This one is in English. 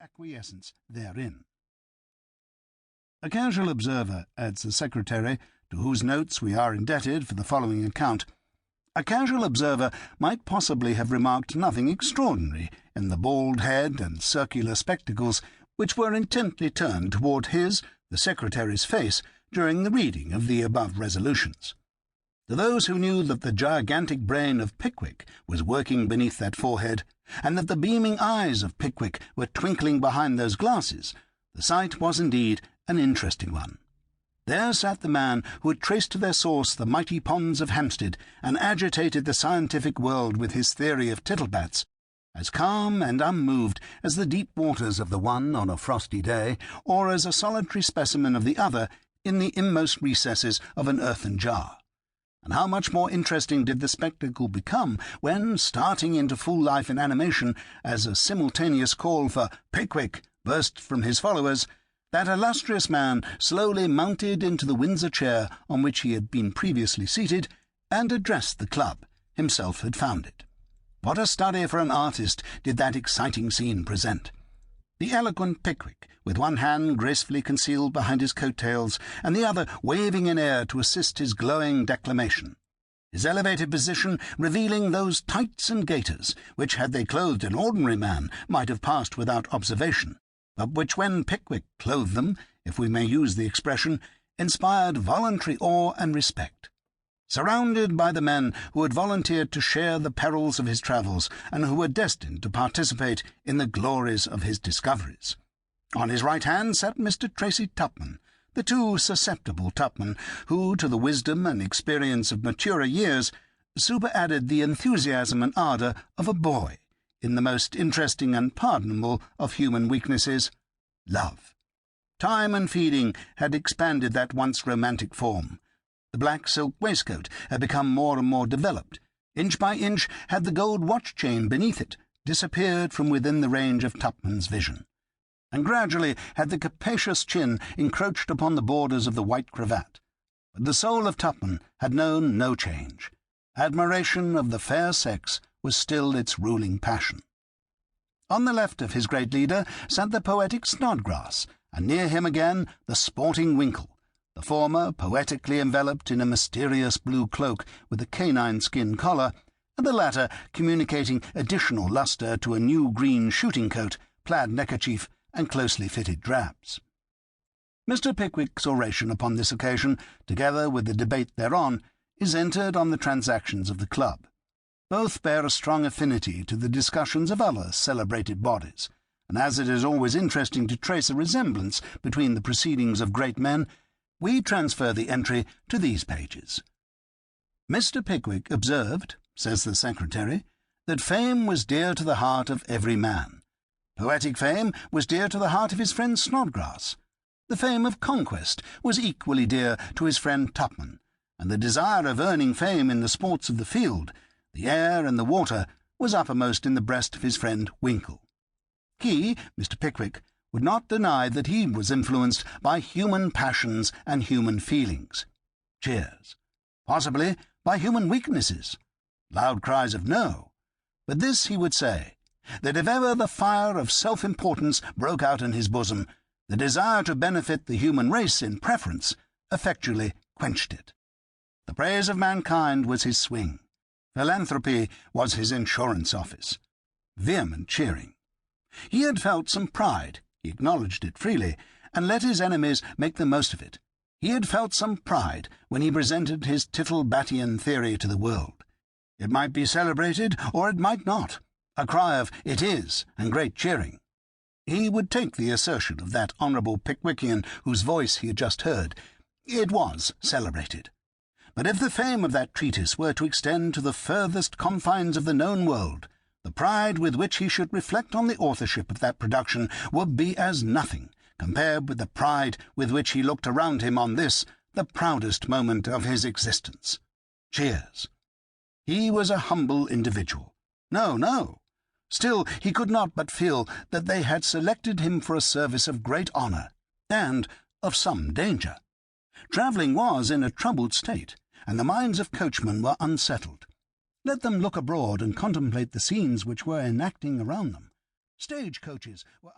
acquiescence therein. A casual observer, adds the secretary, to whose notes we are indebted for the following account, a casual observer might possibly have remarked nothing extraordinary in the bald head and circular spectacles which were intently turned toward his, the secretary's, face during the reading of the above resolutions. To those who knew that the gigantic brain of Pickwick was working beneath that forehead, and that the beaming eyes of Pickwick were twinkling behind those glasses, the sight was indeed an interesting one. There sat the man who had traced to their source the mighty ponds of Hampstead, and agitated the scientific world with his theory of tittlebats, as calm and unmoved as the deep waters of the one on a frosty day, or as a solitary specimen of the other in the inmost recesses of an earthen jar. And how much more interesting did the spectacle become when, starting into full life and animation, as a simultaneous call for "Pickwick" burst from his followers, that illustrious man slowly mounted into the Windsor chair on which he had been previously seated, and addressed the club himself had founded. What a study for an artist did that exciting scene present! The eloquent Pickwick, with one hand gracefully concealed behind his coat-tails, and the other waving in air to assist his glowing declamation. His elevated position revealing those tights and gaiters, which, had they clothed an ordinary man, might have passed without observation, but which, when Pickwick clothed them, if we may use the expression, inspired voluntary awe and respect. Surrounded by the men who had volunteered to share the perils of his travels, and who were destined to participate in the glories of his discoveries. On his right hand sat Mr. Tracy Tupman, the too susceptible Tupman, who, to the wisdom and experience of maturer years, superadded the enthusiasm and ardour of a boy, in the most interesting and pardonable of human weaknesses, love. Time and feeding had expanded that once romantic form. The black silk waistcoat had become more and more developed. Inch by inch had the gold watch-chain beneath it disappeared from within the range of Tupman's vision, and gradually had the capacious chin encroached upon the borders of the white cravat. But the soul of Tupman had known no change. Admiration of the fair sex was still its ruling passion. On the left of his great leader sat the poetic Snodgrass, and near him again the sporting Winkle, the former poetically enveloped in a mysterious blue cloak with a canine skin collar, and the latter communicating additional lustre to a new green shooting coat, plaid neckerchief, and closely fitted drabs. Mr. Pickwick's oration upon this occasion, together with the debate thereon, is entered on the transactions of the club. Both bear a strong affinity to the discussions of other celebrated bodies, and as it is always interesting to trace a resemblance between the proceedings of great men, we transfer the entry to these pages. Mr. Pickwick observed, says the secretary, that fame was dear to the heart of every man. Poetic fame was dear to the heart of his friend Snodgrass. The fame of conquest was equally dear to his friend Tupman, and the desire of earning fame in the sports of the field, the air and the water, was uppermost in the breast of his friend Winkle. He, Mr. Pickwick, would not deny that he was influenced by human passions and human feelings. Cheers. Possibly by human weaknesses. Loud cries of no. But this he would say, that if ever the fire of self-importance broke out in his bosom, the desire to benefit the human race in preference effectually quenched it. The praise of mankind was his swing. Philanthropy was his insurance office. Vehement cheering. He had felt some pride, he acknowledged it freely, and let his enemies make the most of it. He had felt some pride when he presented his Tittlebatian theory to the world. It might be celebrated, or it might not. A cry of "it is," and great cheering. He would take the assertion of that honourable Pickwickian whose voice he had just heard. It was celebrated. But if the fame of that treatise were to extend to the furthest confines of the known world, the pride with which he should reflect on the authorship of that production would be as nothing compared with the pride with which he looked around him on this, the proudest moment of his existence. Cheers. He was a humble individual. No. Still, he could not but feel that they had selected him for a service of great honour, and of some danger. Travelling was in a troubled state, and the minds of coachmen were unsettled. Let them look abroad and contemplate the scenes which were enacting around them. Stage-coaches were